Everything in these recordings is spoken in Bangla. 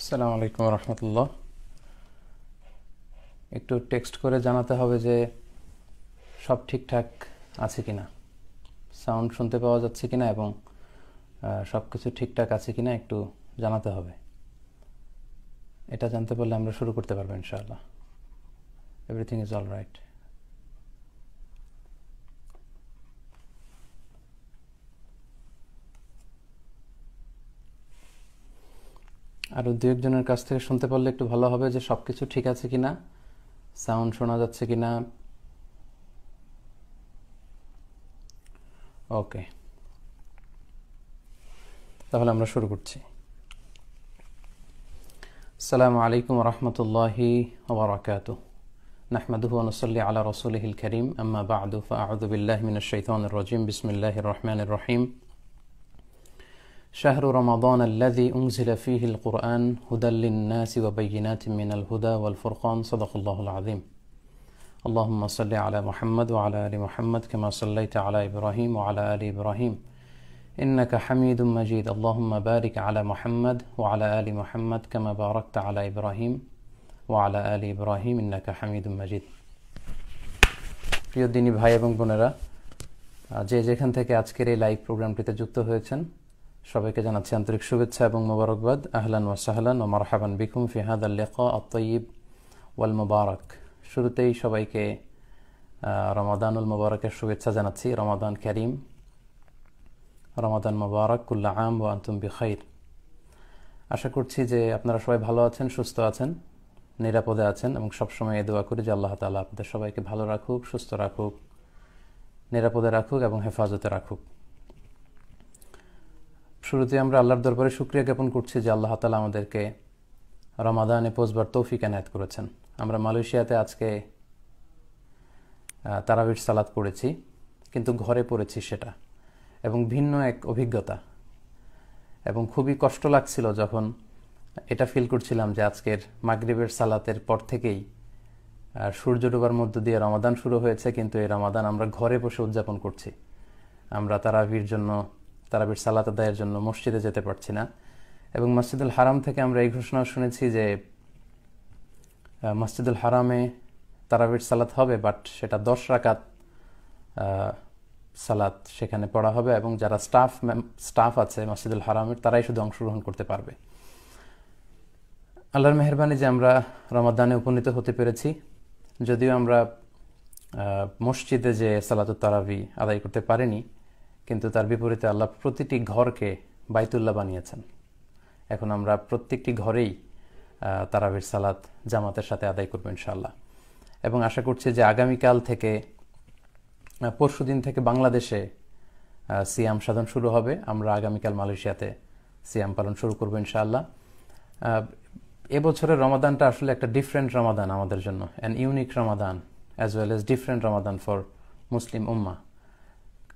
আসসালামু আলাইকুম রহমতুল্লাহ। একটু টেক্সট করে জানাতে হবে যে সব ঠিকঠাক আছে কিনা, সাউন্ড শুনতে পাওয়া যাচ্ছে কিনা এবং সব কিছু ঠিকঠাক আছে কিনা একটু জানাতে হবে। এটা জানতে পারলে আমরা শুরু করতে পারবো ইনশাআল্লাহ। Everything is all right. আরও দু একজনের কাছ থেকে শুনতে পারলে একটু ভালো হবে যে সব কিছু ঠিক আছে কিনা, সাউন্ড শোনা যাচ্ছে কিনা। ওকে, তাহলে আমরা শুরু করছি। আসসালামু আলাইকুম রহমতুল্লাহি ওয়া বারাকাতুহু। নাহমাদুহু ওয়া নুসাল্লি আলা রাসূলিহিল কারীম, আম্মা বা'দু, ফাআউযু বিল্লাহি মিনাশ শাইতানির রাজীম। বিসমিল্লাহির রহমানির রহিম। شهر رمضان الذي أنزل فيه القرآن هدى للناس وبينات من الهدى والفرقان. صدق الله العظيم. اللهم صل على محمد وعلى آل محمد كما صليت على إبراهيم وعلى آل إبراهيم إنك حميد مجيد. اللهم بارك على محمد وعلى آل محمد كما باركت على إبراهيم وعلى آل إبراهيم إنك حميد مجيد. প্রিয় দিনী ভাই এবং বোনেরা, যে যেখান থেকে আজকের এই লাইভ প্রোগ্রামটিতে যুক্ত হয়েছেন সবাইকে জানাচ্ছি আন্তরিক শুভেচ্ছা এবং মোবারকবাদ। আহলান ওয়া সাহলান ওয়া মারহাবান বিকুম ফি হাদাল লিকা আত-তাইয়িব ওয়াল মুবারক। শুরুতেই সবাইকে রমাদানুল মুবারকের শুভেচ্ছা জানাচ্ছি। রমাদান কারীম, রমাদান মুবারক, কুল্লা আম ওয়া আনতুম বিখাইর। আশা করছি যে আপনারা সবাই ভালো আছেন, সুস্থ আছেন, নিরাপদে আছেন এবং সবসময় এই দোয়া করি যে আল্লাহ তাআলা আপনাদের সবাইকে ভালো রাখুক, সুস্থ রাখুক, নিরাপদে রাখুক এবং হেফাজতে রাখুক। শুরুতে আমরা আল্লাহর দরবারে শুকরিয়া জ্ঞাপন করছি যে আল্লাহ তাআলা আমাদেরকে রমাদানে পৌঁছবার তৌফিক এনায়েত করেছেন। আমরা মালয়েশিয়াতে আজকে তারাবির সালাত পড়েছি, কিন্তু ঘরে পড়েছি সেটা, এবং ভিন্ন এক অভিজ্ঞতা, এবং খুবই কষ্ট লাগছিল যখন এটা ফিল করছিলাম যে আজকের মাগরিবের সালাতের পর থেকেই সূর্য ডোবার মধ্য দিয়ে রমাদান শুরু হয়েছে, কিন্তু এই রমাদান আমরা ঘরে বসে উদযাপন করছি। আমরা তারাবির সালাত আদায়ের জন্য মসজিদে যেতে পারছি না, এবং মসজিদুল হারাম থেকে আমরা এই ঘোষণা শুনেছি যে মসজিদুল হারামে তারাবির সালাত হবে, বাট সেটা 10 রাকাত সালাত সেখানে পড়া হবে, এবং যারা স্টাফ আছে মসজিদুল হারামের তারাই শুধু অংশগ্রহণ করতে পারবে। আল্লাহর মেহেরবানি যে আমরা রমাদানে উপনীত হতে পেরেছি। যদিও আমরা মসজিদে যে সালাতুত তারাবি আদায় করতে পারিনি, কিন্তু তার বিপরীতে আল্লাহ প্রতিটি ঘরকে বাইতুল্লাহ বানিয়েছেন। এখন আমরা প্রত্যেকটি ঘরেই তারাবির সালাত জামাতের সাথে আদায় করবো ইনশাআল্লাহ, এবং আশা করছি যে আগামীকাল থেকে, পরশুদিন থেকে বাংলাদেশে সিয়াম সাধন শুরু হবে। আমরা আগামীকাল মালয়েশিয়াতে সিয়াম পালন শুরু করবো ইনশাআল্লাহ। এবছরের রমাদানটা আসলে একটা ডিফারেন্ট রমাদান আমাদের জন্য, an unique Ramadan as well as different Ramadan for Muslim ummah.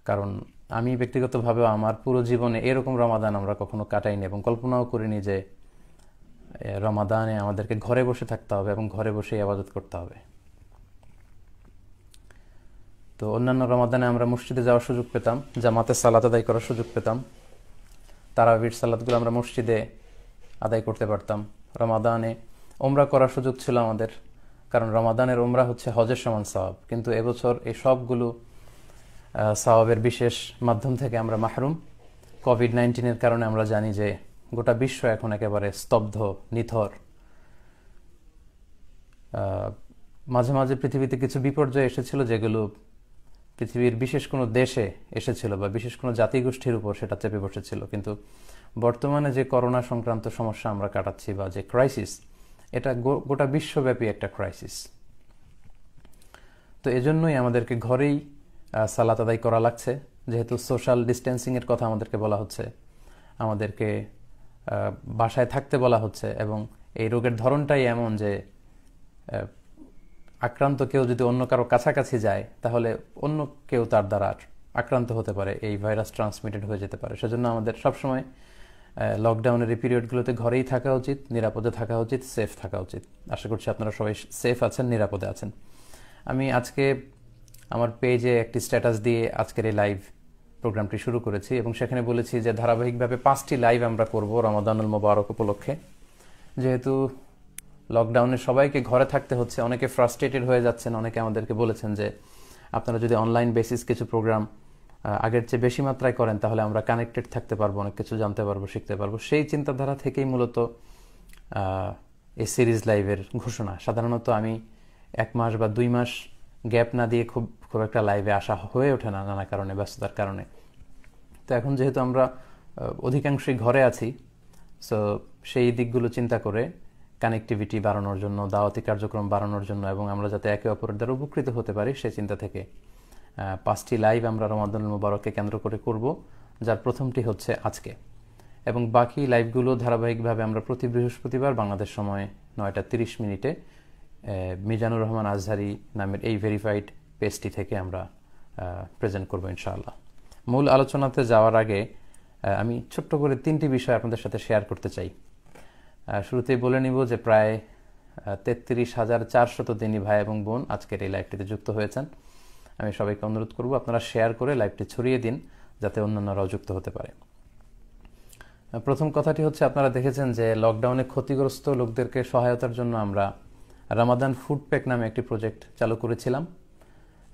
কারণ আমি ব্যক্তিগতভাবে আমার পুরো জীবনে এরকম রমাদান আমরা কখনো কাটাইনি, এবং কল্পনাও করিনি যে রমাদানে আমাদেরকে ঘরে বসে থাকতে হবে এবং ঘরে বসে ইবাদত করতে হবে। তো অন্যান্য রমাদানে আমরা মসজিদে যাওয়ার সুযোগ পেতাম, জামাতে সালাত আদায় করার সুযোগ পেতাম, তারাবির সালাতগুলো আমরা মসজিদে আদায় করতে পারতাম। রমাদানে ওমরা করার সুযোগ ছিল আমাদের, কারণ রমাদানের ওমরা হচ্ছে হজের সমান সওয়াব, কিন্তু এবছর এই সবগুলো সওয়াবের বিশেষ মাধ্যম থেকে আমরা মাহরুম। কোভিড-19-এর কারণে আমরা জানি যে গোটা বিশ্ব এখন একেবারে স্তব্ধ, নিথর। মাঝে মাঝে পৃথিবীতে কিছু বিপর্যয় এসেছিল যেগুলো পৃথিবীর বিশেষ কোনো দেশে এসেছিল বা বিশেষ কোনো জাতিগোষ্ঠীর উপর সেটা চেপে বসেছিল, কিন্তু বর্তমানে যে করোনা সংক্রান্ত সমস্যা আমরা কাটাচ্ছি বা যে ক্রাইসিস, এটা গোটা বিশ্বব্যাপী একটা ক্রাইসিস। তো এজন্যই আমাদেরকে ঘরেই সালাত আদায় করা লাগছে, যেহেতু সোশ্যাল ডিস্টেন্সিংয়ের কথা আমাদেরকে বলা হচ্ছে, আমাদেরকে বাসায় থাকতে বলা হচ্ছে, এবং এই রোগের ধরনটাই এমন যে আক্রান্ত কেউ যদি অন্য কারো কাছাকাছি যায় তাহলে অন্য কেউ তার দ্বারা আক্রান্ত হতে পারে, এই ভাইরাস ট্রান্সমিটেড হয়ে যেতে পারে। সেজন্য আমাদের সবসময় লকডাউনের এই পিরিয়ডগুলোতে ঘরেই থাকা উচিত, নিরাপদে থাকা উচিত, সেফ থাকা উচিত। আশা করছি আপনারা সবাই সেফ আছেন, নিরাপদে আছেন। আমি আজকে আমার পেজে একটি স্ট্যাটাস দিয়ে আজকের এই লাইভ প্রোগ্রামটি শুরু করেছি, এবং সেখানে বলেছি যে ধারাবাহিকভাবে 5টি লাইভ আমরা করব রমাদানুল মুবারক উপলক্ষে। যেহেতু লকডাউনে সবাইকে ঘরে থাকতে হচ্ছে, অনেকে ফ্রাস্ট্রেটেড হয়ে যাচ্ছেন, অনেকে আমাদেরকে বলেছেন যে আপনারা যদি অনলাইন বেসিস কিছু প্রোগ্রাম আগের চেয়ে বেশি মাত্রায় করেন তাহলে আমরা কানেক্টেড থাকতে পারবো, অনেক কিছু জানতে পারবো, শিখতে পারবো। সেই চিন্তাধারা থেকেই মূলত এই সিরিজ লাইভের ঘোষণা। সাধারণত আমি 1 মাস বা 2 মাস গ্যাপ না দিয়ে খুব একটা লাইভে আসা হয়ে ওঠে না, নানা কারণে, ব্যস্ততার কারণে। তো এখন যেহেতু আমরা অধিকাংশই ঘরে আছি, সো সেই দিকগুলো চিন্তা করে কানেক্টিভিটি বাড়ানোর জন্য, দাওয়াতি কার্যক্রম বাড়ানোর জন্য এবং আমরা যাতে একে অপরের দ্বারা উপকৃত হতে পারি, সেই চিন্তা থেকে 5টি লাইভ আমরা রমাদানুল মুবারককে কেন্দ্র করে করব, যার প্রথমটি হচ্ছে আজকে। এবং বাকি লাইভগুলো ধারাবাহিকভাবে আমরা প্রতি বৃহস্পতিবার বাংলাদেশ সময় 9টা 30 মিনিটে মিজানুর রহমান আজহারি নামের এই ভেরিফাইড পেজটি থেকে আমরা প্রেজেন্ট করব ইনশাআল্লাহ। মূল আলোচনাতে যাওয়ার আগে আমি ছোট্ট করে 3টি বিষয় আপনাদের সাথে শেয়ার করতে চাই। শুরুতেই বলে নিব যে প্রায় 33,400 দিনী ভাই এবং বোন আজকের এই লাইভটিতে যুক্ত হয়েছেন। আমি সবাইকে অনুরোধ করব আপনারা শেয়ার করে লাইভটি ছড়িয়ে দিন, যাতে অন্যান্যরাও যুক্ত হতে পারে। প্রথম কথাটি হচ্ছে, আপনারা দেখেছেন যে লকডাউনে ক্ষতিগ্রস্ত লোকদেরকে সহায়তার জন্য আমরা রামাদান ফুড প্যাক নামে একটি প্রজেক্ট চালু করেছিলাম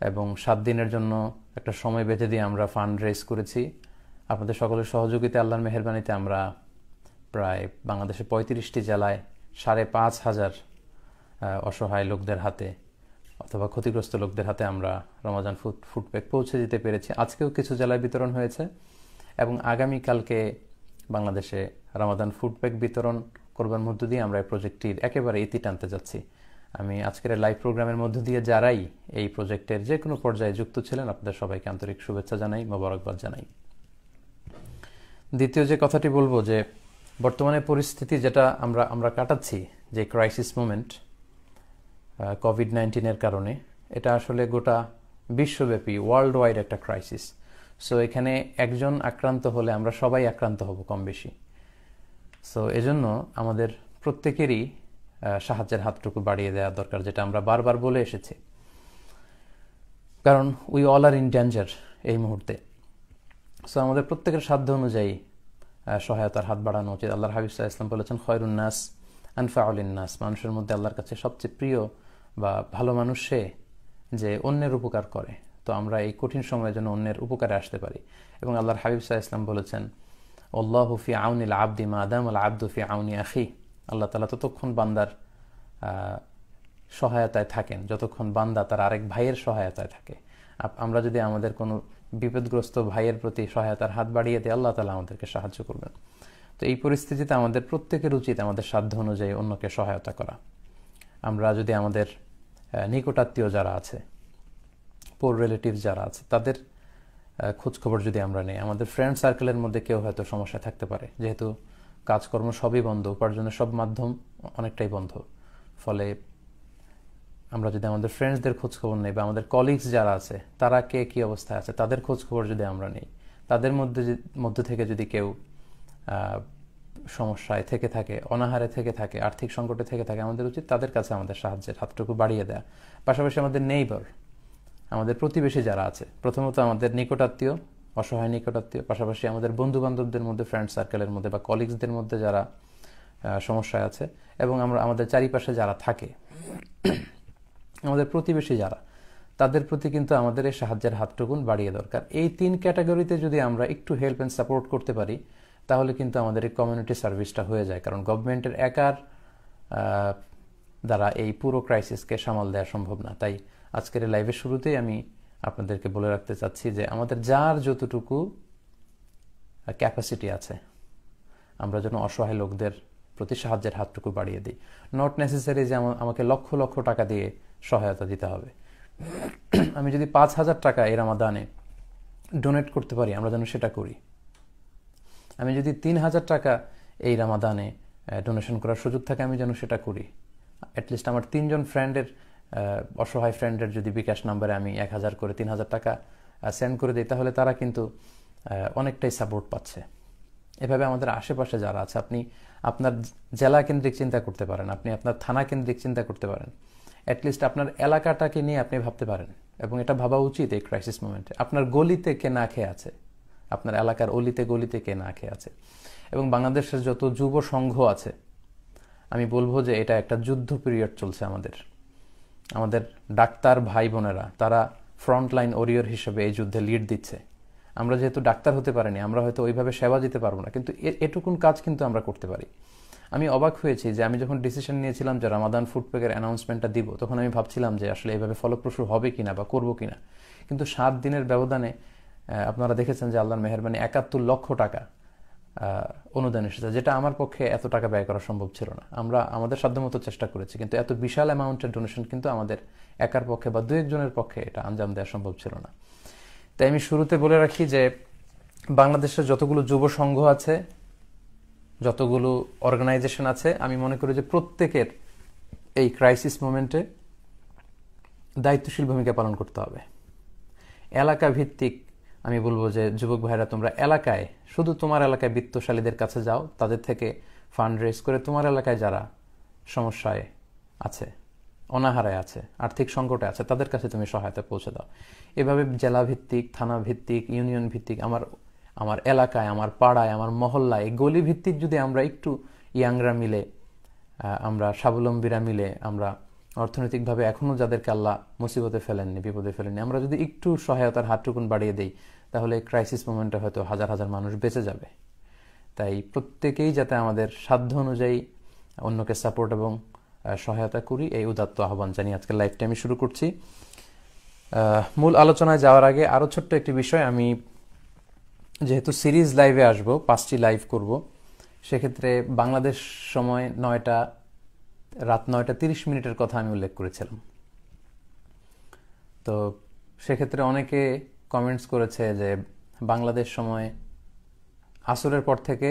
এবং 7 দিনের জন্য একটা সময় বেঁধে দিয়ে আমরা ফান্ড রেজ করেছি। আপনাদের সকলের সহযোগিতা, আল্লাহর মেহেরবানিতে আমরা প্রায় বাংলাদেশের 35টি জেলায় 5,500 অসহায় লোকদের হাতে অথবা ক্ষতিগ্রস্ত লোকদের হাতে আমরা রমাদান ফুড প্যাক পৌঁছে দিতে পেরেছি। আজকেও কিছু জেলায় বিতরণ হয়েছে এবং আগামীকালকে বাংলাদেশে রমাদান ফুড প্যাক বিতরণ করবার মধ্য দিয়ে আমরা এই প্রজেক্টটির একেবারে ইতি টানতে যাচ্ছি। আমি আজকের লাইভ প্রোগ্রামের মধ্য দিয়ে যারাই এই প্রজেক্টের যে কোনো পর্যায়ে যুক্ত ছিলেন, আপনাদের সবাইকে আন্তরিক শুভেচ্ছা জানাই, মোবারকবাদ জানাই। দ্বিতীয় যে কথাটি বলবো, যে বর্তমানে পরিস্থিতি যেটা আমরা কাটাচ্ছি, যে ক্রাইসিস মোমেন্ট কোভিড-19-এর কারণে, এটা আসলে গোটা বিশ্বব্যাপী ওয়ার্ল্ড ওয়াইড একটা ক্রাইসিস। সো এখানে একজন আক্রান্ত হলে আমরা সবাই আক্রান্ত হব কম বেশি। সো এজন্য আমাদের প্রত্যেকেরই সাহায্যের হাতটুকু বাড়িয়ে দেওয়া দরকার, যেটা আমরা বারবার বলে এসেছি, কারণ we all are in danger এই মুহূর্তে। সো আমাদের প্রত্যেকের সাধ্য অনুযায়ী সহায়তার হাত বাড়ানো উচিত। আল্লাহর হাবিব সাল্লাল্লাহু আলাইহি ওয়াসাল্লাম বলেছেন, খয়রুন নাস আনফাউলিন নাস, মানুষের মধ্যে আল্লাহর কাছে সবচেয়ে প্রিয় বা ভালো মানুষ সে যে অন্যের উপকার করে। তো আমরা এই কঠিন সময়ের জন্য অন্যের উপকারে আসতে পারি। এবং আল্লাহর হাবিব সাল্লাল্লাহু আলাইহি ওয়াসাল্লাম বলেছেন, আল্লাহু ফি আউনিল আবদি মা দামাল আবদু ফি আউনি আখি, আল্লাহ তাআলা ততক্ষণ বান্দার সহায়তায় থাকেন যতক্ষণ বান্দা তার আরেক ভাইয়ের সহায়তায় থাকে। আমরা যদি আমাদের কোনো বিপদগ্রস্ত ভাইয়ের প্রতি সহায়তার হাত বাড়িয়ে দিই, আল্লাহ তাআলা আমাদেরকে সাহায্য করবেন। তো এই পরিস্থিতিতে আমাদের প্রত্যেকের উচিত আমাদের সাধ্য অনুযায়ী অন্যকে সহায়তা করা। আমরা যদি আমাদের নিকটাত্মীয় যারা আছে, পোর রিলেটিভস যারা আছে, তাদের খোঁজখবর যদি আমরা নেই, আমাদের ফ্রেন্ড সার্কেলের মধ্যে কেউ হয়তো সমস্যা থাকতে পারে, যেহেতু কাজকর্ম সবই বন্ধ, উপার্জনের সব মাধ্যম অনেকটাই বন্ধ, ফলে আমরা যদি আমাদের ফ্রেন্ডসদের খোঁজখবর নেই বা আমাদের কলিগস যারা আছে তারা কে কী অবস্থায় আছে তাদের খোঁজখবর যদি আমরা নেই, তাদের মধ্যে থেকে যদি কেউ সমস্যায় থেকে থাকে, অনাহারে থেকে থাকে, আর্থিক সংকটে থেকে থাকে, আমাদের উচিত তাদের কাছে আমাদের সাহায্যের হাতটুকু বাড়িয়ে দেয়া। পাশাপাশি আমাদের নেইবার, আমাদের প্রতিবেশী যারা আছে, প্রথমত আমাদের নিকটাত্মীয়, অসহায় নিকটাত্মীয়, পাশাপাশি আমাদের বন্ধু বান্ধবদের মধ্যে, ফ্রেন্ড সার্কেলের মধ্যে বা কলিগসদের মধ্যে যারা সমস্যায় আছে, এবং আমরা আমাদের চারিপাশে যারা থাকে, আমাদের প্রতিবেশী যারা, তাদের প্রতি কিন্তু আমাদের এই সাহায্যের হাতটুকুন বাড়িয়ে দরকার। এই 3 ক্যাটাগরিতে যদি আমরা একটু হেল্প অ্যান্ড সাপোর্ট করতে পারি, তাহলে কিন্তু আমাদের এই কমিউনিটি সার্ভিসটা হয়ে যায়। কারণ গভর্নমেন্টের একার দ্বারা এই পুরো ক্রাইসিসকে সামাল দেওয়া সম্ভব না। তাই আজকের এই লাইভের শুরুতেই আমি আপনাদেরকে বলে রাখতে চাচ্ছি যে আমাদের যার যতটুকু ক্যাপাসিটি আছে, আমরা যেন অসহায় লোকদের প্রতি সাহায্যের হাতটুকু বাড়িয়ে দিই। নট নেসেসারি যে আমাকে লক্ষ লক্ষ টাকা দিয়ে সহায়তা দিতে হবে। আমি যদি 5,000 টাকা এই রামাদানে ডোনেট করতে পারি, আমরা যেন সেটা করি। আমি যদি 3,000 টাকা এই রামাদানে ডোনেশন করার সুযোগ থাকে, আমি যেন সেটা করি। অ্যাটলিস্ট আমার 3 জন ফ্রেন্ডের, অসহায় ফ্রেন্ডের যদি বিকাশ নাম্বারে আমি 1,000 করে 3,000 টাকা সেন্ড করে দিই, তাহলে তারা কিন্তু অনেকটাই সাপোর্ট পাচ্ছে। এভাবে আমাদের আশেপাশে যারা আছে, আপনি আপনার জেলা কেন্দ্রিক চিন্তা করতে পারেন, আপনি আপনার থানা কেন্দ্রিক চিন্তা করতে পারেন, অ্যাটলিস্ট আপনার এলাকাটাকে নিয়ে আপনি ভাবতে পারেন। এবং এটা ভাবা উচিত এই ক্রাইসিস মোমেন্টে। আপনার গলিতে কে না খেয়ে আছে, আপনার এলাকার অলিতে গলিতে কে না খেয়ে আছে। এবং বাংলাদেশের যত যুব সংঘ আছে, আমি বলবো যে এটা একটা যুদ্ধ পিরিয়ড চলছে আমাদের। আমাদের ডাক্তার ভাই বোনেরা তারা ফ্রন্টলাইন ওরিয়র হিসেবে এই যুদ্ধে লিড দিচ্ছে। আমরা যেহেতু ডাক্তার হতে পারিনি, আমরা হয়তো ওইভাবে সেবা দিতে পারবো না, কিন্তু এটুকুন কাজ কিন্তু আমরা করতে পারি। আমি অবাক হয়েছি যে আমি যখন ডিসিশন নিয়েছিলাম যে রামাদান ফুড প্যাকের অ্যানাউন্সমেন্টটা দিব, তখন আমি ভাবছিলাম যে আসলে এইভাবে ফলপ্রসূ হবে কিনা বা করবো কিনা। কিন্তু 7 দিনের ব্যবধানে আপনারা দেখেছেন যে আল্লাহর মেহেরবানি 71 লক্ষ টাকা অনুদান এসেছে, যেটা আমার পক্ষে এত টাকা ব্যয় করা সম্ভব ছিল না। আমরা আমাদের সাধ্যমতো চেষ্টা করেছি, কিন্তু এত বিশাল অ্যামাউন্টের ডোনেশন কিন্তু আমাদের একার পক্ষে বা 2-1 জনের পক্ষে এটা আঞ্জাম দেওয়া সম্ভব ছিল না। তাই আমি শুরুতে বলে রাখি যে বাংলাদেশের যতগুলো যুব সংঘ আছে, যতগুলো অর্গানাইজেশন আছে, আমি মনে করি যে প্রত্যেকের এই ক্রাইসিস মোমেন্টে দায়িত্বশীল ভূমিকা পালন করতে হবে। এলাকা ভিত্তিক আমি বলবো যে যুবক ভাইরা, তোমরা এলাকায়, শুধু তোমার এলাকায় বিত্তশালীদের কাছে যাও, তাদের থেকে ফান্ড রেজ করে তোমার এলাকায় যারা সমস্যায় আছে, অনাহারায় আছে, আর্থিক সংকটে আছে, তাদের কাছে তুমি সহায়তা পৌঁছে দাও। এভাবে জেলা ভিত্তিক, থানা ভিত্তিক, ইউনিয়ন ভিত্তিক, আমার এলাকায়, আমার পাড়ায়, আমার মহল্লায়, গলি ভিত্তিক যদি আমরা একটু ইয়াংরা মিলে, আমরা স্বাবলম্বীরা মিলে, আমরা অর্থনৈতিকভাবে এখনও যাদেরকে আল্লাহ মুসিবতে ফেলেননি, বিপদে ফেলেননি, আমরা যদি একটু সহায়তার হাতটুকুন বাড়িয়ে দিই, তাহলে ক্রাইসিস মোমেন্টে হয়তো হাজার হাজার মানুষ বেঁচে যাবে। তাই প্রত্যেকেই যাতে আমাদের সাধ্য অনুযায়ী অন্যকে সাপোর্ট এবং সহায়তা করি, এই উদাত্ত আহ্বান জানিয়ে আজকের লাইভটা আমি শুরু করছি। মূল আলোচনায় যাওয়ার আগে আরও ছোট্ট একটি বিষয়, আমি যেহেতু সিরিজ লাইভে আসবো, 5টি লাইভ করব, সেক্ষেত্রে বাংলাদেশ সময় রাত 9:30 কথা আমি উল্লেখ করেছিলাম। তো সেক্ষেত্রে অনেকে কমেন্টস করেছে যে বাংলাদেশ সময় আসরের পর থেকে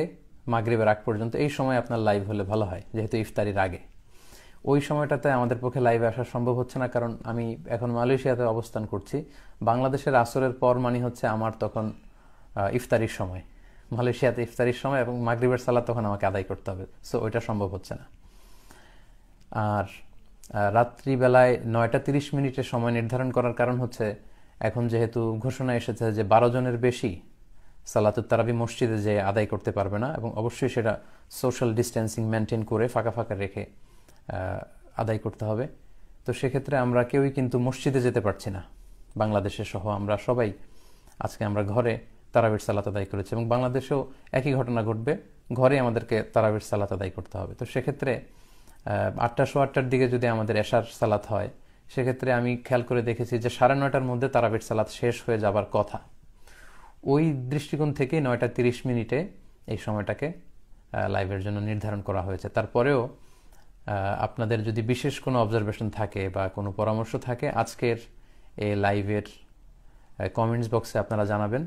মাগরিবের আগ পর্যন্ত এই সময় আপনার লাইভ হলে ভালো হয়, যেহেতু ইফতারির আগে। ওই সময়টাতে আমাদের পক্ষে লাইভে আসা সম্ভব হচ্ছে না, কারণ আমি এখন মালয়েশিয়াতে অবস্থান করছি। বাংলাদেশের আসরের পর মানে হচ্ছে আমার তখন ইফতারির সময়, মালয়েশিয়াতে ইফতারির সময়, এবং মাগরিবের সালাত তখন আমাকে আদায় করতে হবে। সো ওইটা সম্ভব হচ্ছে না। আর রাত্রিবেলায় 9:30 সময় নির্ধারণ করার কারণ হচ্ছে, এখন যেহেতু ঘোষণা এসেছে যে 12 জনের বেশি সালাতুত তারাবি মসজিদে যে আদায় করতে পারবে না, এবং অবশ্যই সেটা সোশ্যাল ডিস্টেন্সিং মেনটেন করে ফাঁকা ফাঁকা রেখে আদায় করতে হবে। তো সেক্ষেত্রে আমরা কেউই কিন্তু মসজিদে যেতে পারছি না, বাংলাদেশে সহ আমরা সবাই আজকে আমরা ঘরে তারাবির সালাত আদায় করেছি, এবং বাংলাদেশেও একই ঘটনা ঘটবে, ঘরে আমাদেরকে তারাবির সালাত আদায় করতে হবে। তো সেক্ষেত্রে 8:15 দিকে যদি আমাদের এশার সালাত হয়, সেক্ষেত্রে আমি খেয়াল করে দেখেছি যে 9:30টার মধ্যে তারাবির সালাত শেষ হয়ে যাবার কথা। ওই দৃষ্টিকোণ থেকে 9:30 এই সময়টাকে লাইভের জন্য নির্ধারণ করা হয়েছে। তারপরেও আপনাদের যদি বিশেষ কোনো অবজারভেশন থাকে বা কোনো পরামর্শ থাকে, আজকের এই লাইভের কমেন্টস বক্সে আপনারা জানাবেন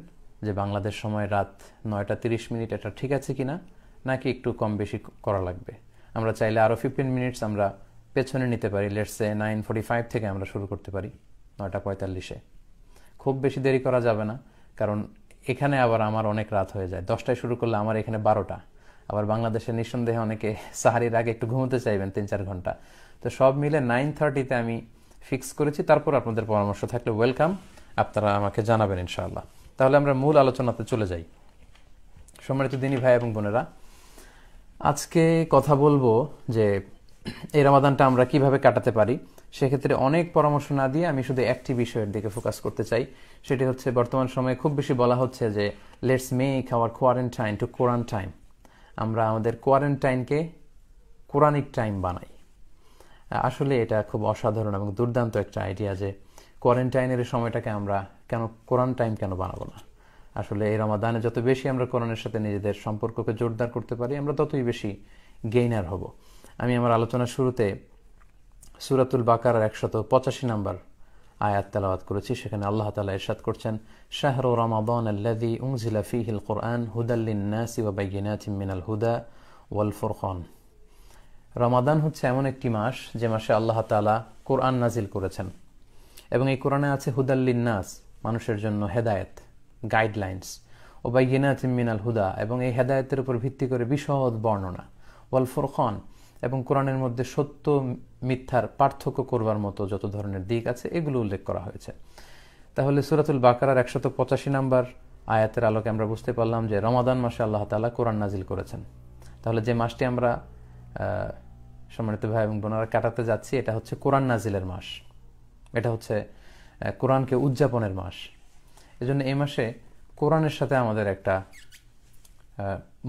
যে বাংলাদেশ সময় রাত 9:30 এটা ঠিক আছে কিনা, নাকি একটু কম বেশি করা লাগবে। আমরা চাইলে আরও 15 মিনিটস আমরা পেছনে নিতে পারি, লেটস সে 9:45 থেকে আমরা শুরু করতে পারি 9:45-এ। খুব বেশি দেরি করা যাবে না, কারণ এখানে আবার আমার অনেক রাত হয়ে যায়। 10টায় শুরু করলে আমার এখানে 12টা, আবার বাংলাদেশে নিঃসন্দেহে অনেকে সাহারির আগে একটু ঘুমোতে চাইবেন 3-4 ঘন্টা। তো সব মিলে 9:30-তে আমি ফিক্স করেছি। তারপর আপনাদের পরামর্শ থাকলে ওয়েলকাম, আপনারা আমাকে জানাবেন ইনশাআল্লাহ। তাহলে আমরা মূল আলোচনাতে চলে যাই। সম্মানিত দিনী ভাই এবং বোনেরা, আজকে কথা বলবো যে এই রমাদানটা আমরা কিভাবে কাটাতে পারি। সেক্ষেত্রে অনেক পরামর্শ না দিয়ে আমি শুধু একটি বিষয়ের দিকে ফোকাস করতে চাই। সেটি হচ্ছে, বর্তমান সময়ে খুব বেশি বলা হচ্ছে যে let's make our quarantine to Quran time. আমরা আমাদের কোয়ারেন্টাইনকে কোরআনিক টাইম বানাই। আসলে এটা খুব অসাধারণ এবং দুর্দান্ত একটা আইডিয়া যে কোয়ারেন্টাইনের সময়টাকে আমরা কেন কোরআন টাইম কেন বানাবো না। আসলে এই রমাদানে যত বেশি আমরা কোরআনের সাথে নিজেদের সম্পর্ককে জোরদার করতে পারি, আমরা ততই বেশি গেইনার হব। আমি আমার আলোচনার শুরুতে সূরাতুল বাকারার 185 নম্বর আয়াত তেলাওয়াত করেছি। সেখানে আল্লাহ তাআলা ইরশাদ করছেন, শাহরু রমাদান আল্লাযী উনজিলা ফীহিল কুরআন হুদাল লিন-নাসি ওয়া বায়িনাতিন মিনাল হুদা ওয়াল ফুরকান। রমাদান হচ্ছে এমন একটি মাস যে মাসে আল্লাহ তাআলা কোরআন নাজিল করেছেন, এবং এই কোরআনে আছে হুদাল লিন-নাস, মানুষের জন্য হেদায়েত, গাইডলাইন্স, ও বায়িনাতিন মিনাল হুদা, এবং এই হেদায়েতের উপর ভিত্তি করে বিশদ বর্ণনা, ওয়াল ফুরকান, এবং কোরআনের মধ্যে সত্য মিথ্যার পার্থক্য করবার মতো যত ধরনের দিক আছে এগুলো উল্লেখ করা হয়েছে। তাহলে সূরাতুল বাকারার 185 নম্বর আয়াতের আলোকে আমরা বুঝতে পারলাম যে রমাদান মাসে আল্লাহ তাআলা কোরআন নাজিল করেছেন। তাহলে যে মাসটি আমরা সম্মানিত ভাই এবং বোনেরা, কাটাতে যাচ্ছি, এটা হচ্ছে কোরআন নাজিলের মাস, এটা হচ্ছে কোরআনকে উদযাপনের মাস। এজন্য এই মাসে কোরআনের সাথে আমাদের একটা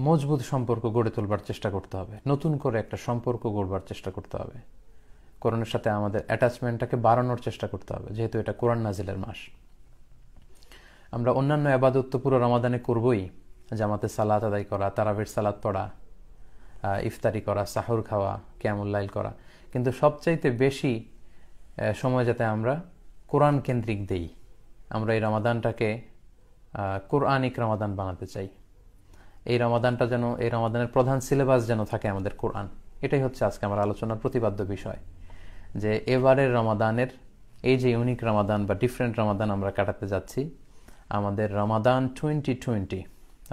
মজবুত সম্পর্ক গড়ে তোলবার চেষ্টা করতে হবে, নতুন করে একটা সম্পর্ক গড়বার চেষ্টা করতে হবে, কোরআনের সাথে আমাদের অ্যাটাচমেন্টটাকে বাড়ানোর চেষ্টা করতে হবে, যেহেতু এটা কোরআন নাজিলের মাস। আমরা অন্যান্য আবাদত তো পুরো রমাদানে করবই, জামাতে সালাত আদায় করা, তারাবির সালাত পড়া, ইফতারি করা, সাহুর খাওয়া, কিয়ামুল লাইল করা, কিন্তু সবচাইতে বেশি সময় যাতে আমরা কোরআন কেন্দ্রিক দেই, আমরা এই রমাদানটাকে কোরআনিক রমাদান বানাতে চাই। এই রমাদানটা যেন, এই রমাদানের প্রধান সিলেবাস যেন থাকে আমাদের কোরআন। এটাই হচ্ছে আজকে আমার আলোচনার প্রতিপাদ্য বিষয়, যে এবারের রমাদানের এই যে ইউনিক রমাদান বা ডিফারেন্ট রমাদান আমরা কাটাতে যাচ্ছি, আমাদের রমাদান 2020,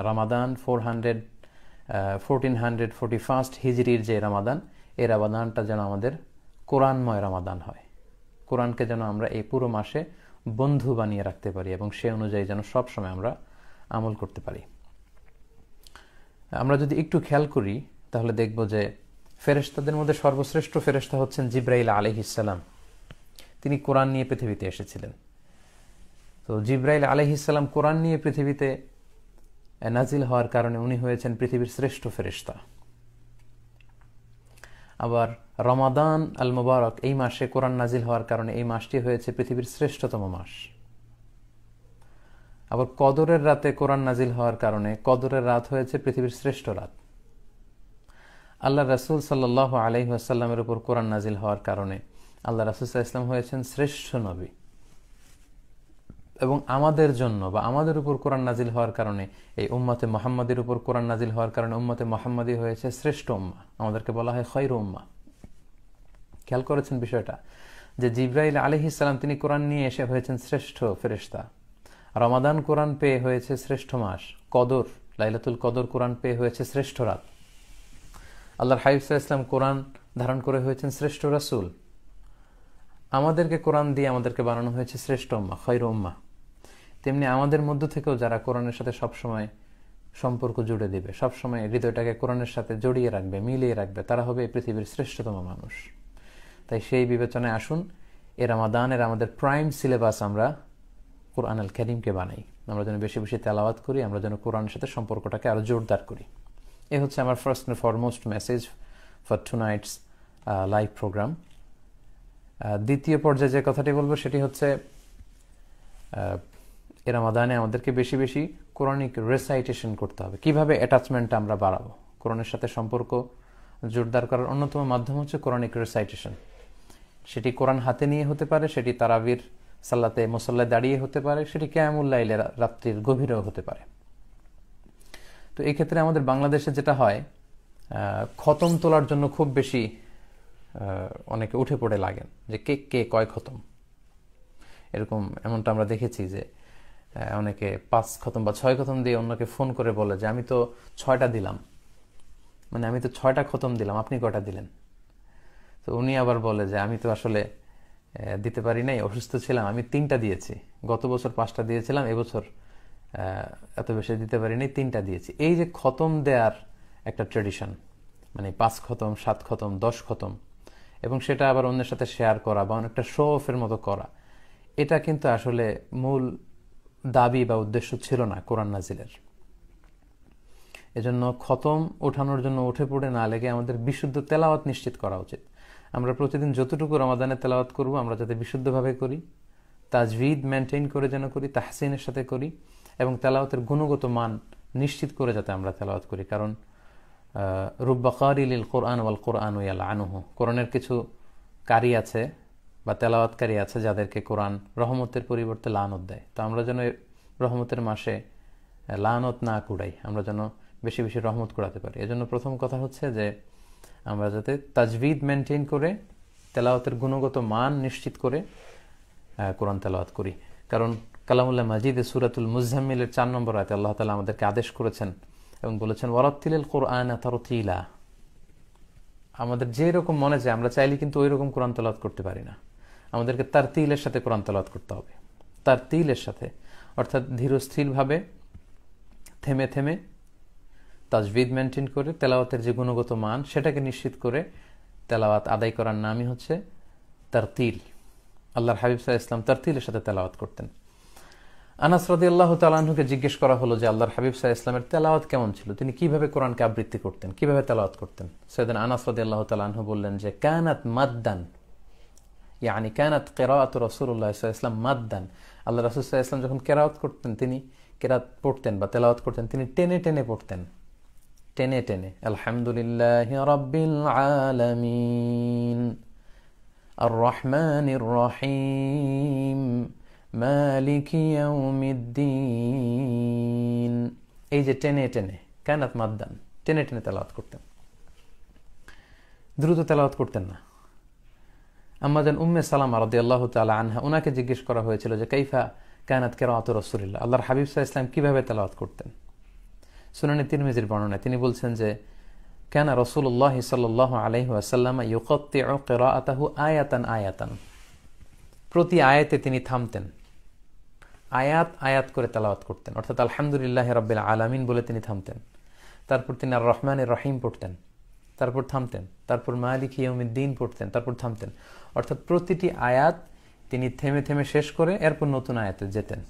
রমাদান 1441 হিজরির যে রমাদান, এই রমাদানটা যেন আমাদের কোরআনময় রমাদান হয়। কোরআনকে যেন আমরা এই পুরো মাসে বন্ধু বানিয়ে রাখতে পারি এবং সে অনুযায়ী যেন সবসময় আমরা আমল করতে পারি। আমরা যদি একটু খেয়াল করি তাহলে দেখব যে ফেরেশতাদের মধ্যে সর্বশ্রেষ্ঠ ফেরেশতা হচ্ছেন জিব্রাইল আলাইহিস সালাম। তিনি কোরআন নিয়ে পৃথিবীতে এসেছিলেন। তো জিব্রাইল আলাইহিস সালাম কোরআন নিয়ে পৃথিবীতে নাজিল হওয়ার কারণে উনি হয়েছেন পৃথিবীর শ্রেষ্ঠ ফেরেশতা। আবার রমাদান আল মুবারক, এই মাসে কোরআন নাজিল হওয়ার কারণে এই মাসটি হয়েছে পৃথিবীর শ্রেষ্ঠতম মাস। আবার কদরের রাতে কোরআন নাজিল হওয়ার কারণে কদরের রাত হয়েছে পৃথিবীর শ্রেষ্ঠ রাত। আল্লাহ রাসূল সাল্লাল্লাহু আলাইহি ওয়াসাল্লামের উপর কোরআন নাজিল হওয়ার কারণে আল্লাহ রাসূল সাল্লাল্লাহু আলাইহি ওয়াসাল্লাম হয়েছেন শ্রেষ্ঠ নবী। এবং আমাদের জন্য বা আমাদের উপর কোরআন নাজিল হওয়ার কারণে, এই উম্মতে মুহাম্মাদের উপর কোরআন নাজিল হওয়ার কারণে উম্মতে মুহাম্মাদি হয়েছে শ্রেষ্ঠ উম্মাহ। আমাদেরকে বলা হয় খায়রু উম্মাহ। খেয়াল করেছেন বিষয়টা, যে জিব্রাইল আলাইহিস সালাম তিনি কোরআন নিয়ে এসে হয়েছেন শ্রেষ্ঠ ফেরেশতা। রমাদান কোরআন পেয়ে হয়েছে শ্রেষ্ঠ মাস। কদর, লাইলাতুল কদর কোরআন পেয়ে হয়েছে শ্রেষ্ঠ রাত। আল্লাহর হাবিব সাল্লাল্লাহু আলাইহি ওয়াসাল্লাম কোরআন ধারণ করে হয়েছেন শ্রেষ্ঠ রাসূল। আমাদেরকে কোরআন দিয়ে আমাদেরকে বানানো হয়েছে শ্রেষ্ঠ উম্মাহ, খায়রু উম্মাহ। তেমনি আমাদের মধ্য থেকেও যারা কোরআনের সাথে সবসময় সম্পর্ক জুড়ে দিবে, সবসময় হৃদয়টাকে কোরআনের সাথে জড়িয়ে রাখবে, মিলিয়ে রাখবে, তারা হবে এই পৃথিবীর শ্রেষ্ঠতম মানুষ। তাই সেই বিবেচনায় আসুন, এ রমাদানের আমাদের প্রাইম সিলেবাস আমরা কোরআন আল কারীমকে বানাই। আমরা যেন বেশি বেশি তেলাওয়াত করি, আমরা যেন কোরআনের সাথে সম্পর্কটাকে আরো জোরদার করি। এ হচ্ছে আমার first and foremost message for tonight's live program. দ্বিতীয় পর্যায়ে যে কথাটি বলবো সেটি হচ্ছে, এ রমাদানে আমাদেরকে বেশি বেশি কোরআনিক রেসাইটেশন করতে হবে। কিভাবে অ্যাটাচমেন্টটা আমরা বাড়াবো? কোরআনের সাথে সম্পর্ক জোরদার করার অন্যতম মাধ্যম হচ্ছে কোরআনিক রেসাইটেশন। সেটি কোরআন হাতে নিয়ে হতে পারে, সেটি তারাবির সাল্লাতে মুসল্লায় দাঁড়িয়ে হতে পারে, সেটি কিয়ামুল লাইলে রাত্রির গভীরেও হতে পারে। তো এই ক্ষেত্রে আমাদের বাংলাদেশে যেটা হয়, খতম তোলার জন্য খুব বেশি অনেকে উঠে পড়ে লাগেন, যে কে কয় খতম, এরকম এমনটা আমরা দেখেছি যে অনেকে 5 খতম বা 6 খতম দিয়ে অন্যকে ফোন করে বলে যে আমি তো 6টা দিলাম, মানে আমি তো 6টা খতম দিলাম, আপনি কয়টা দিলেন? তো উনি আবার বলে যে আমি তো আসলে দিতে পারি নাই, অসুস্থ ছিলাম, আমি 3টা দিয়েছি, গত বছর 5টা দিয়েছিলাম, এবছর এত বেশি দিতে পারি নাই, 3টা দিয়েছি। এই যে খতম দেওয়ার একটা ট্রেডিশন, মানে 5 খতম, 7 খতম, 10 খতম, এবং সেটা আবার অন্যের সাথে শেয়ার করা বা অনেকটা শো অফের মতো করা, এটা কিন্তু আসলে মূল দাবি বা উদ্দেশ্য ছিল না কোরআন নাজিলের। এজন্য খতম ওঠানোর জন্য উঠে পড়ে না লেগে আমাদের বিশুদ্ধ তেলাওয়াত নিশ্চিত করা উচিত। আমরা প্রতিদিন যতটুকু রমাদানে তেলাওয়াত করব আমরা যাতে বিশুদ্ধভাবে করি, তাজভিদ মেনটেন করে যেন করি, তাহসিনের সাথে করি, এবং তেলাওয়াতের গুণগত মান নিশ্চিত করে যাতে আমরা তেলাওয়াত করি। কারণ রুব্বা কারিলিল কোরআন ওয়াল কোরআন ইয়ালআনুহু, কোরআনের কিছু কারি আছে বা তেলাওয়াতকারী আছে যাদেরকে কোরআন রহমতের পরিবর্তে লানত দেয়। তো আমরা যেন রহমতের মাসে লানত না কুড়াই, আমরা যেন বেশি বেশি রহমত কুড়াতে পারি। এজন্য প্রথম কথা হচ্ছে যে আমরা যাতে তাজভিদ মেনটেন করে তেলাওয়াতের গুণগত মান নিশ্চিত করে কোরআন তেলাওয়াত করি। কারণ কালামুল্লাহ মাজিদে সূরাতুল মুজাম্মিলের 4 নম্বর আয়াতে আল্লাহ তাআলা আমাদেরকে আদেশ করেছেন এবং বলেছেন ওয়ারাত্তিলিল কোরআনা তারতিলা। আমাদের যে রকম মনে চায় আমরা চাইলে কিন্তু ওই রকম কোরআন তেলাওয়াত করতে পারি না, আমাদেরকে তারতিলের সাথে কোরআন তেলাওয়াত করতে হবে। তারতিলের সাথে অর্থাৎ ধীরস্থিরভাবে, থেমে থেমে, তাজভিদ মেনটেন করে তেলাওয়াতের যে গুণগত মান সেটাকে নিশ্চিত করে তেলাওয়াত আদায় করার নামই হচ্ছে তারতিল। আল্লাহর হাবিব সাল্লাল্লাহু আলাইহি ওয়াসাল্লাম তারতিলের সাথে তেলাওয়াত করতেন। আনাস রাদিয়াল্লাহু তাআলা আনহুকে জিজ্ঞেস করা হলো যে আল্লাহর হাবিব সাল্লাল্লাহু আলাইহি ওয়াসাল্লামের তেলাওয়াত কেমন ছিল, তিনি কিভাবে কোরআনকে আবৃত্তি করতেন, কিভাবে তেলাওয়াত করতেন। সাইয়েদনা আনাস রাদিয়াল্লাহু তাআলা আনহু বললেন যে কানাত মাদ্দান, ইয়ানি কানাত কিরাআতু রাসূলুল্লাহ সাল্লাল্লাহু আলাইহি ওয়াসাল্লাম মাদ্দান। আল্লাহ রাসূল সাল্লাল্লাহু আলাইহি ওয়াসাল্লাম যখন কিরাআত করতেন, তিনি কিরাআত পড়তেন বা তেলাওয়াত করতেন, তিনি টেনে টেনে পড়তেন, টেনে টেনে। আলহামদুলিল্লাহি রাব্বিল আলামিন আর রহমানির রহিম মালিকি ইয়াউমিদ্দিন। এই যে টেনে টেনে, কানাত মাদ্দান, টেনে টেনে তেলাওয়াত করতেন, দ্রুত তেলাওয়াত করতেন না। আম্মাজান উম্মে সালামা রাদিয়াল্লাহু তাআলা আনহা, ওনাকে জিজ্ঞেস করা হয়েছিল যে কাইফা কানাত কিরাআতু রাসূলিল্লাহ, আল্লাহর হাবিব সাল্লাল্লাহু আলাইহি ওয়াসাল্লাম কিভাবে তেলাওয়াত করতেন। সুনানে তিরমিজির বর্ণনায় তিনি বলছেন যে কানা রাসূলুল্লাহ সাল্লাল্লাহু আলাইহি ওয়াসাল্লাম ইউকাত্তিউ কিরাআতাহু আয়াতান আয়াতান, প্রতি আয়াতে তিনি থামতেন, আয়াত আয়াত করে তেলাওয়াত করতেন। অর্থাৎ আলহামদুলিল্লাহি রাব্বিল আলামিন বলে তিনি থামতেন, তারপর তিনি আর রহমানির রহিম পড়তেন, তারপর থামতেন, তারপর মালিকি ইয়াউমিদ্দিন পড়তেন, তারপর থামতেন। অর্থাৎ প্রতিটি আয়াত তিনি থেমে থেমে শেষ করে এরপর নতুন আয়াতে যেতেন।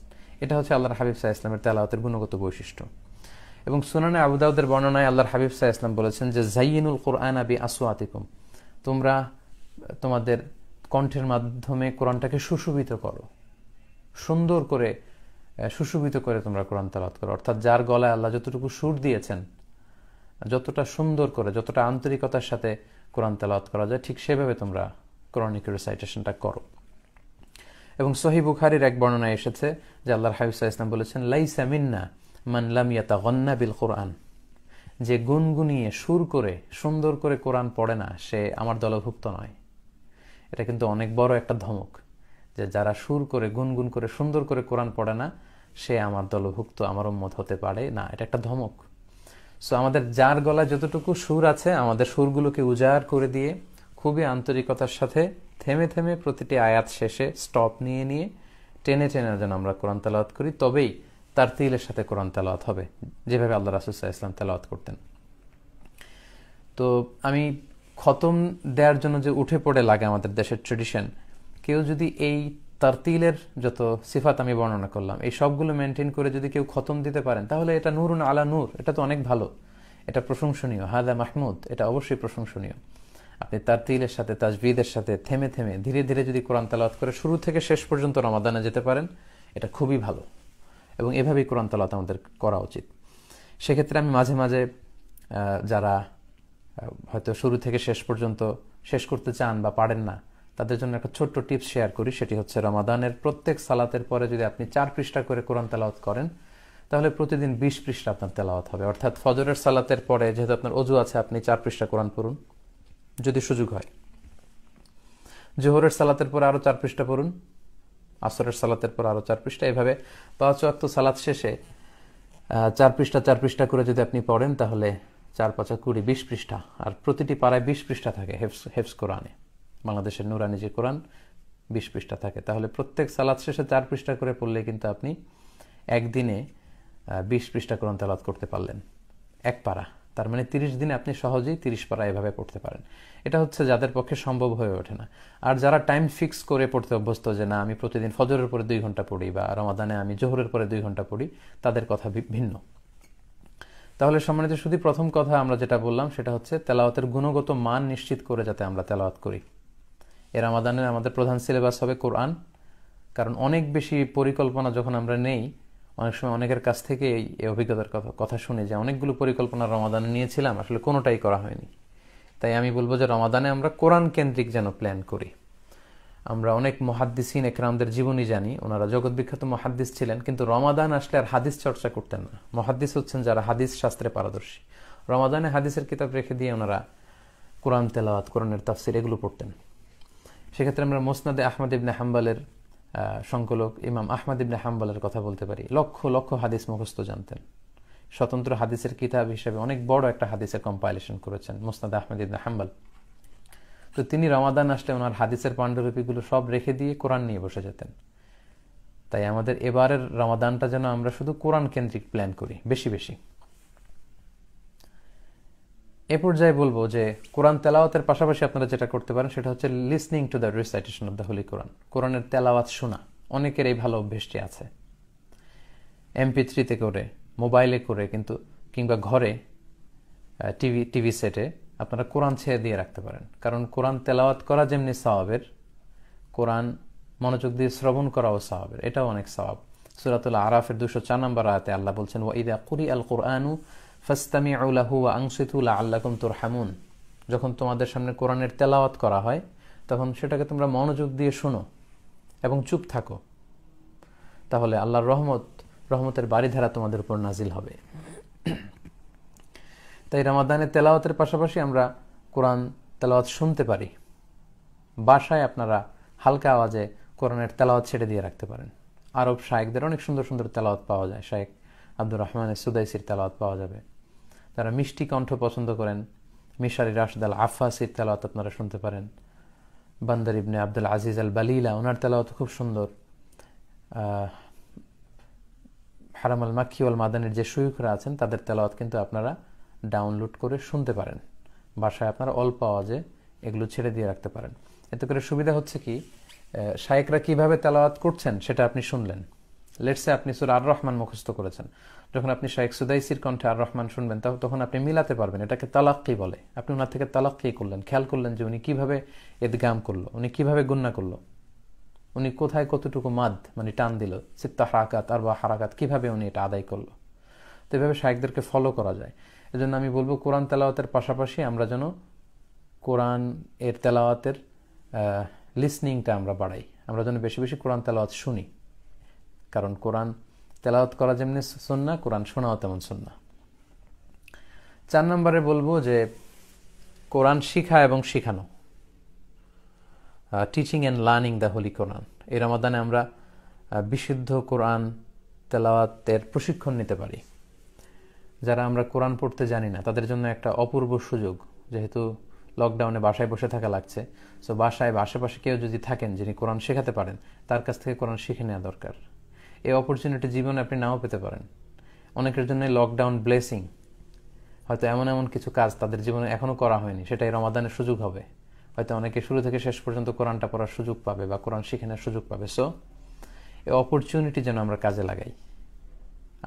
এটা হচ্ছে আল্লাহর হাবিব সাল্লাল্লাহু আলাইহি ওয়াসাল্লামের তেলাওয়াতের গুণগত বৈশিষ্ট্য। এবং সুনানে আবু দাউদের বর্ণনায় আল্লাহর হাবিব সাল্লাল্লাহু আলাইহি ওয়াসাল্লাম বলেছেন যে জাইয়িনুল কুরআনা বিআসওয়াতিকুম, তোমরা তোমাদের কণ্ঠের মাধ্যমে কোরআনটাকে সুশোভিত করো, সুন্দর করে সুশোভিত করে তোমরা কোরআন তেলাওয়াত করো। অর্থাৎ যার গলায় আল্লাহ যতটুকু সুর দিয়েছেন, যতটা সুন্দর করে, যতটা আন্তরিকতার সাথে কোরআন তেলাওয়াত করা যায়, ঠিক সেভাবে তোমরা কোরআনিক রিসাইটেশনটা করো। এবং সহিহ বুখারীর এক বর্ণনায় এসেছে যে আল্লাহর হাবিব সাল্লাল্লাহু আলাইহি ওয়াসাল্লাম বলেছেন লাইসা মিন্না মান লাম ইয়াতাগান্না বিল কুরআন, যে গুনগুনিয়ে সুর করে সুন্দর করে কোরআন পড়ে না, সে আমার দলভুক্ত নয়। এটা কিন্তু অনেক বড় একটা ধমক, যে যারা সুর করে গুনগুন করে সুন্দর করে কোরআন পড়ে না, সে আমার দলভুক্ত, আমার উম্মত হতে পারে না। এটা একটা ধমক। সো আমাদের যার গলায় যতটুকু সুর আছে, আমাদের সুরগুলোকে উজাড় করে দিয়ে খুবই আন্তরিকতার সাথে থেমে থেমে প্রতিটি আয়াত শেষে স্টপ নিয়ে নিয়ে টেনে টেনে যেন আমরা কোরআন তেলাওয়াত করি, তবেই তারতিলের সাথে কোরআন তেলাওয়াত হবে, যেভাবে আল্লাহ রাসূল সাল্লাল্লাহু আলাইহি ওয়াসাল্লাম তেলাওয়াত করতেন। তো আমি খতম দেওয়ার জন্য যে উঠে পড়ে লাগে আমাদের দেশের ট্রেডিশন, কেউ যদি এই তারতিলের যত সিফাত আমি বর্ণনা করলাম, এই সবগুলো মেনটেন করে যদি কেউ খতম দিতে পারেন, তাহলে এটা নূরুন আলা নূর, এটা তো অনেক ভালো, এটা প্রশংসনীয়, হাদা মাহমুদ, এটা অবশ্যই প্রশংসনীয়। আপনি তারতিলের সাথে, তাজবিদের সাথে থেমে থেমে ধীরে ধীরে যদি কোরআন তেলাওয়াত করে শুরু থেকে শেষ পর্যন্ত রমাদানে যেতে পারেন, এটা খুবই ভালো। এবং এভাবেই কোরআন তেলাওয়াত আমাদের করা উচিত। সেক্ষেত্রে আমি মাঝে মাঝে যারা হয়তো শুরু থেকে শেষ পর্যন্ত শেষ করতে চান বা পারেন না, তাদের জন্য একটা ছোট্ট টিপস শেয়ার করি। সেটি হচ্ছে রমাদানের প্রত্যেক সালাতের পরে যদি আপনি 4 পৃষ্ঠা করে কোরআন তেলাওয়াত করেন, তাহলে প্রতিদিন 20 পৃষ্ঠা আপনার তেলাওয়াত হবে। অর্থাৎ ফজরের সালাতের পরে যেহেতু আপনার অজু আছে, আপনি 4 পৃষ্ঠা কোরআন পড়ুন যদি সুযোগ হয়। জোহরের সালাতের পরে আরো 4 পৃষ্ঠা পড়ুন, আসরের সালাতের পর আরো 4 পৃষ্ঠা, এভাবে 5 ওয়াক্ত সালাত শেষে 4 পৃষ্ঠা 4 পৃষ্ঠা করে যদি আপনি পড়েন, তাহলে 4 5 20 20 পৃষ্ঠা। আর প্রতিটি পাড়ায় 20 পৃষ্ঠা থাকে হেফজ কোরআনে, বাংলাদেশের নুরানি যে কোরআন 20 পৃষ্ঠা থাকে। তাহলে প্রত্যেক সালাত শেষে 4 পৃষ্ঠা করে পড়লে কিন্তু আপনি একদিনে 20 পৃষ্ঠা কোরআন তেলাওয়াত করতে পারলেন, এক পারা। তার মানে 30 দিনে আপনি সহজেই 30 পারা এভাবে পড়তে পারেন। এটা হচ্ছে যাদের পক্ষে সম্ভব হয়ে ওঠে না। আর যারা টাইম ফিক্স করে পড়তে অভ্যস্ত, যে না আমি প্রতিদিন ফজরের পরে 2 ঘন্টা পড়ি বা রমাদানে আমি জোহরের পরে 2 ঘন্টা পড়ি, তাদের কথা ভিন্ন। তাহলে সম্মানিত শুধু প্রথম কথা আমরা যেটা বললাম সেটা হচ্ছে তেলাওয়াতের গুণগত মান নিশ্চিত করে যাতে আমরা তেলাওয়াত করি। এর রমাদানে আমাদের প্রধান সিলেবাস হবে কোরআন। কারণ অনেক বেশি পরিকল্পনা যখন আমরা নেই, অনেক সময় অনেকের কাছ থেকে এই অভিজ্ঞতার কথা শুনে যে অনেকগুলো পরিকল্পনা রমাদানে নিয়েছিলাম, আসলে কোনোটাই করা হয়নি। তাই আমি বলবো যে রমাদানে আমরা কোরআন কেন্দ্রিক যেন প্ল্যান করি। আমরা অনেক মুহাদ্দিসিন একরামদের জীবনী জানি, ওনারা জগৎ বিখ্যাত মুহাদ্দিস ছিলেন, কিন্তু রমাদান আসলে আর হাদিস চর্চা করতেন না। মুহাদ্দিস হচ্ছেন যারা হাদিস শাস্ত্রে পারদর্শী। রমাদানে হাদিসের কিতাব রেখে দিয়ে ওনারা কোরআন তেলাওয়াত, কোরআনের তাফসির এগুলো পড়তেন। সেক্ষেত্রে আমরা মুসনাদে আহমদ ইবনে হাম্বলের সংকলক ইমাম আহমদ ইবনে হাম্বলের কথা বলতে পারি। লক্ষ লক্ষ হাদিস মুখস্থ জানতেন। স্বতন্ত্র হাদিসের কিতাব হিসেবে অনেক বড় একটা হাদিসের কম্পাইলেশন করেছেন মুসনাদে আহমদ ইবনে হাম্বল। তো তিনি রমাদান আসলে ওনার হাদিসের পাণ্ডুলিপিগুলো সব রেখে দিয়ে কোরআন নিয়ে বসে যেতেন। তাই আমাদের এবারের রমাদানটা যেন আমরা শুধু কোরআন কেন্দ্রিক প্ল্যান করি বেশি বেশি। এ পর্যায়ে বলবো যে কোরআন তেলাওয়াতের পাশাপাশি আপনারা যেটা করতে পারেন সেটা হচ্ছে listening to the recitation of the holy Quran. কোরআনের তেলাওয়াত শোনা, অনেকের এই ভালো অভ্যেসটি আছে। MP3-তে করে, মোবাইলে করে, কিন্তু কিংবা ঘরে টিভি সেটে আপনারা কোরআন ছেড়ে দিয়ে রাখতে পারেন। কারণ কোরআন তেলাওয়াত করা যেমনি সওয়াবের, কোরআন মনোযোগ দিয়ে শ্রবণ করাও সওয়াবের, এটাও অনেক সওয়াব। সূরাতুল আরাফের 204 নম্বর আয়াতে আল্লাহ বলছেন, ওয়াইদা কুরিআল কুরআনু ফাসতামিউ লাহু ওয়া আনসিতু লাআল্লাকুম তুরহামুন। যখন তোমাদের সামনে কোরআনের তেলাওয়াত করা হয় তখন সেটাকে তোমরা মনোযোগ দিয়ে শোনো এবং চুপ থাকো, তাহলে আল্লাহর রহমতের বাড়িধারা তোমাদের উপর নাজিল হবে। তাই রমাদানে তেলাওয়াতের পাশাপাশি আমরা কোরআন তেলাওয়াত শুনতে পারি। বাসায় আপনারা হালকা আওয়াজে কোরআনের তেলাওয়াত ছেড়ে দিয়ে রাখতে পারেন। আরব শায়েখদের অনেক সুন্দর সুন্দর তেলাওয়াত পাওয়া যায়। শায়েখ আব্দুর রহমান সুদাইসির তেলাওয়াত পাওয়া যাবে। যারা মিষ্টি কণ্ঠ পছন্দ করেন, মিশারি রাশিদ আল আফাসির তেলাওয়াত আপনারা শুনতে পারেন। বান্দার ইবনে আব্দুল আজিজ আল বালিলা, ওনার তেলাওয়াত খুব সুন্দর। হারাম আল মাক্কি ওয়াল মাদানির যে শুয়ুখরা আছেন তাদের তেলাওয়াত কিন্তু আপনারা ডাউনলোড করে শুনতে পারেন। বাসায় আপনারা অল্প আওয়াজে এগুলো ছেড়ে দিয়ে রাখতে পারেন। এতে করে সুবিধা হচ্ছে কি, শায়েকরা কিভাবে তেলাওয়াত করছেন সেটা আপনি শুনলেন। লেটসে আপনি সূরা আর রহমান মুখস্থ করেছেন, যখন আপনি শায়েখ সুদাইসির কণ্ঠে আর রহমান শুনবেন তখন আপনি মিলাতে পারবেন। এটাকে তালাক্কি বলে। আপনি ওনার থেকে তালাক্কি করলেন, খেয়াল করলেন যে উনি কিভাবে ইদগাম করলো, উনি কিভাবে গুন্না করলো, উনি কোথায় কতটুকু মাদ মানে টান দিল, সিত্তা হারাকাত আর বা হারাকাত কিভাবে উনি এটা আদায় করলো। তো এভাবে শায়েকদেরকে ফলো করা যায়। এজন্য আমি বলবো কোরআন তেলাওয়াতের পাশাপাশি আমরা যেন কোরআন এর তেলাওয়াতের লিসনিংটা আমরা বাড়াই। আমরা যেন বেশি বেশি কোরআন তেলাওয়াত শুনি। কারণ কোরআন তেলাওয়াত করা যেমনি সুন্নাহ, কোরআন শোনাও তেমন সুন্নাহ। 4 নম্বরে বলবো যে কোরআন শিখা এবং শিখানো, teaching and learning the holy Quran. এই রমাদানে আমরা বিশুদ্ধ কোরআন তেলাওয়াতের প্রশিক্ষণ নিতে পারি। যারা আমরা কোরআন পড়তে জানি না তাদের জন্য একটা অপূর্ব সুযোগ। যেহেতু লকডাউনে বাসায় বসে থাকা লাগছে, সো বাসায় বা আশেপাশে কেউ যদি থাকেন যিনি কোরআন শেখাতে পারেন, তার কাছ থেকে কোরআন শিখে নেওয়া দরকার। এই অপরচুনিটি জীবনে আপনি নাও পেতে পারেন। অনেকের জন্য লকডাউন ব্লেসিং। হয়তো এমন এমন কিছু কাজ তাদের জীবনে এখনও করা হয়নি, সেটাই রমাদানের সুযোগ হবে। হয়তো অনেকে শুরু থেকে শেষ পর্যন্ত কোরআনটা পড়ার সুযোগ পাবে বা কোরআন শিখে নেওয়ার সুযোগ পাবে। সো এই অপরচুনিটি যেন আমরা কাজে লাগাই।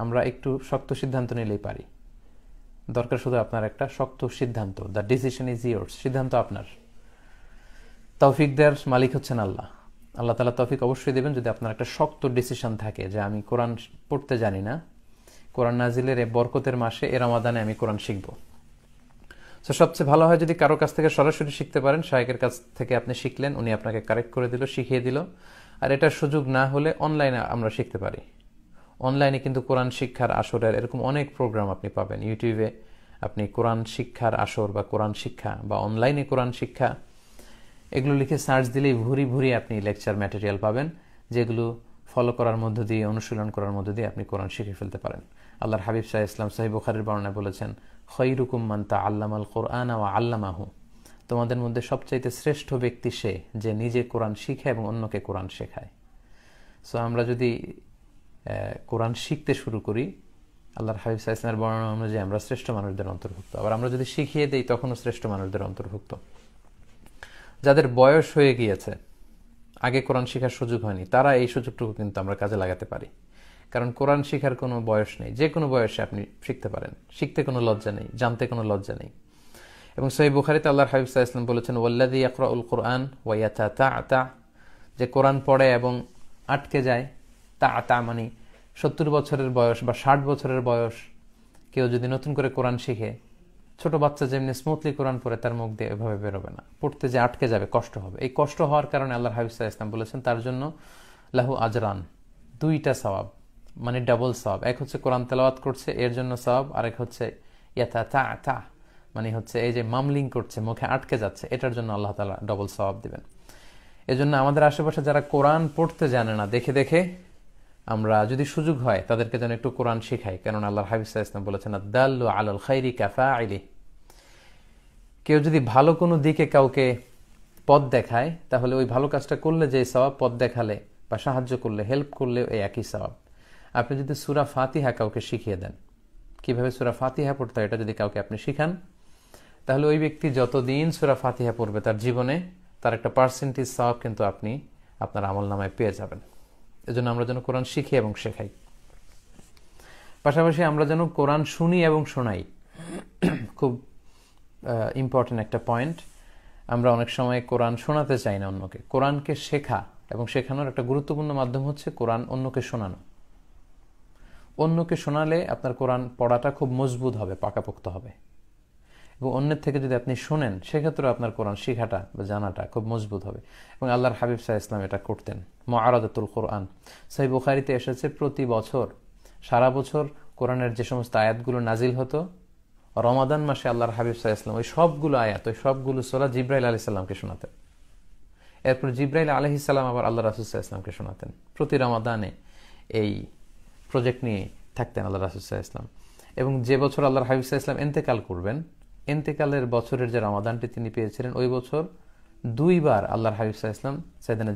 আমরা একটু শক্ত সিদ্ধান্ত নিলেই পারি। দরকার শুধু আপনার একটা শক্ত সিদ্ধান্ত। The decision is yours. সিদ্ধান্ত আপনার। তৌফিক দেওয়ার মালিক হচ্ছেন আল্লাহ। আল্লাহ তাআলা তৌফিক অবশ্যই দেবেন যদি আপনার একটা শক্ত ডিসিশন থাকে যে আমি কোরআন পড়তে জানি না, কোরআন নাজিলের এই বরকতের মাসে এ রমাদানে আমি কোরআন শিখব। তো সবচেয়ে ভালো হয় যদি কারো কাছ থেকে সরাসরি শিখতে পারেন। শায়েকের কাছ থেকে আপনি শিখলেন, উনি আপনাকে কারেক্ট করে দিল, শিখিয়ে দিল। আর এটার সুযোগ না হলে অনলাইনে আমরা শিখতে পারি। অনলাইনে কিন্তু কোরআন শিক্ষার আসরের এরকম অনেক প্রোগ্রাম আপনি পাবেন। ইউটিউবে আপনি কোরআন শিক্ষার আসর বা কোরআন শিক্ষা বা অনলাইনে কোরআন শিক্ষা এগুলো লিখে সার্চ দিলেই ভুরি ভুরি আপনি লেকচার ম্যাটেরিয়াল পাবেন, যেগুলো ফলো করার মধ্য দিয়ে, অনুশীলন করার মধ্য দিয়ে আপনি কোরআন শিখে ফেলতে পারেন। আল্লাহর হাবিব সাল্লাল্লাহু আলাইহি ওয়াসাল্লাম সহিহ বুখারীর বর্ণনায় বলেছেন, খায়রুকুম মান তাআল্লামাল কুরআনা ওয়া আল্লামাহু। তোমাদের মধ্যে সবচাইতে শ্রেষ্ঠ ব্যক্তি সে যে নিজে কোরআন শিখে এবং অন্যকে কোরআন শেখায়। সো আমরা যদি কোরআন শিখতে শুরু করি, আল্লাহর হাবিব সাল্লাল্লাহু আলাইহি ওয়াসাল্লামের বর্ণনা অনুযায়ী আমরা শ্রেষ্ঠ মানুষদের অন্তর্ভুক্ত। আবার আমরা যদি শিখিয়ে দেই তখনও শ্রেষ্ঠ মানুষদের অন্তর্ভুক্ত। যাদের বয়স হয়ে গিয়েছে, আগে কোরআন শেখার সুযোগ হয়নি, তারা এই সুযোগটুকু কিন্তু আমরা কাজে লাগাতে পারি। কারণ কোরআন শেখার কোনো বয়স নেই। যে কোনো বয়সে আপনি শিখতে পারেন। শিখতে কোনো লজ্জা নেই, জানতে কোনো লজ্জা নেই। এবং সহিহ বুখারীতে আল্লাহর হাবিব সাল্লাল্লাহু আলাইহি ওয়াসাল্লাম বলেছেন, ওয়াল্লাযী ইয়াকরাউল কুরআন ওয়া ইয়াতাতাআতা, যে কোরআন পড়ে এবং আটকে যায়। তাআতা মানে 70 বছরের বয়স বা 60 বছরের বয়স কেউ যদি নতুন করে কোরআন শিখে, ছোট বাচ্চা যেমনি স্মুথলি কোরআন পড়ে তার মুখ দিয়ে এভাবে বেরোবে না, পড়তে যে আটকে যাবে, কষ্ট হবে। এই কষ্ট হওয়ার কারণে আল্লাহর হাবিব সাল্লাল্লাহু আলাইহি ওয়াসাল্লাম বলেছেন তার জন্য লাহু আজরান, 2টা সওয়াব, মানে ডাবল সওয়াব। এক হচ্ছে কোরআন তেলাওয়াত করছে এর জন্য সওয়াব, আরেক হচ্ছে ইয়াতাতাআতা মানে হচ্ছে এই যে মামলিং করছে, মুখে আটকে যাচ্ছে, এটার জন্য আল্লাহ তাআলা ডাবল সওয়াব দিবেন। এজন্য আমাদের আশেপাশে যারা কোরআন পড়তে জানে না, দেখে দেখে আমরা যদি সুযোগ হয় তাদেরকে যেন একটু কোরআন শেখাই। কারণ আল্লাহর হাবিব সাল্লাল্লাহু আলাইহি ওয়াসাল্লাম বলেছেন, আদ-দাল্লু আলাল খাইরি কাফাইলি। কেউ যদি ভালো কোনো দিকে কাউকে পথ দেখায়, তাহলে ওই ভালো কাজটা করলে যে সওয়াব, পথ দেখালে বা সাহায্য করলে, হেল্প করলে এই একই সওয়াব। আপনি যদি সূরা ফাতিহা কাউকে শিখিয়ে দেন, কিভাবে সূরা ফাতিহা পড়তে হয় এটা যদি কাউকে আপনি শিখান, তাহলে ওই ব্যক্তি যতদিন সূরা ফাতিহা পড়বে তার জীবনে তার একটা পার্সেন্টেজ সওয়াব কিন্তু আপনি আপনার আমলনামায় পেয়ে যাবেন। এজন্য আমরা যেন কোরআন শিখি এবং শেখাই। পাশাপাশি আমরা যেন কোরআন শুনি এবং শোনাই। খুব ইম্পর্টেন্ট একটা পয়েন্ট। আমরা অনেক সময় কোরআন শোনাতে চাই না অন্যকে। কোরআনকে শেখা এবং শেখানোর একটা গুরুত্বপূর্ণ মাধ্যম হচ্ছে কোরআন অন্যকে শোনানো। অন্যকে শোনালে আপনার কোরআন পড়াটা খুব মজবুত হবে, পাকাপোক্ত হবে, এবং অন্যের থেকে যদি আপনি শোনেন সেক্ষেত্রে আপনার কোরআন শেখাটা বা জানাটা খুব মজবুত হবে। এবং আল্লাহর হাবিব সাল্লাল্লাহু আলাইহি ওয়াসাল্লাম এটা করতেন। মুআরাদাতুল কোরআন সহিহ বুখারীতে এসেছে, প্রতি বছর সারা বছর কোরআনের যে সমস্ত আয়াতগুলো নাজিল হতো, রমাদান মাসে আল্লাহর হাবিব সাল্লাল্লাহু আলাইহি ওয়াসাল্লাম ওই সবগুলো আয়াত, ওই সবগুলো সূরা জিবরাইল আলাইহিস সালামকে শোনাতেন। এরপর জিবরাইল আলাইহিস সালাম আবার আল্লাহ রাসূল সাল্লাল্লাহু আলাইহি ওয়াসাল্লামকে শোনাতেন। প্রতি রমাদানে এই প্রজেক্ট নিয়ে থাকতেন আল্লাহ রাসূল সাল্লাল্লাহু আলাইহি ওয়াসাল্লাম। এবং যে বছর আল্লাহর হাবিব সাল্লাল্লাহু আলাইহি ওয়াসাল্লাম ইন্তেকাল করবেন, ইন্তেকালের বছরের যে রমাদানটি তিনি পেয়েছিলেন, ওই বছর 2 বার আল্লাহর হাবিব সাল্লাল্লাহু আলাইহি ওয়াসাল্লাম সাইয়েদনা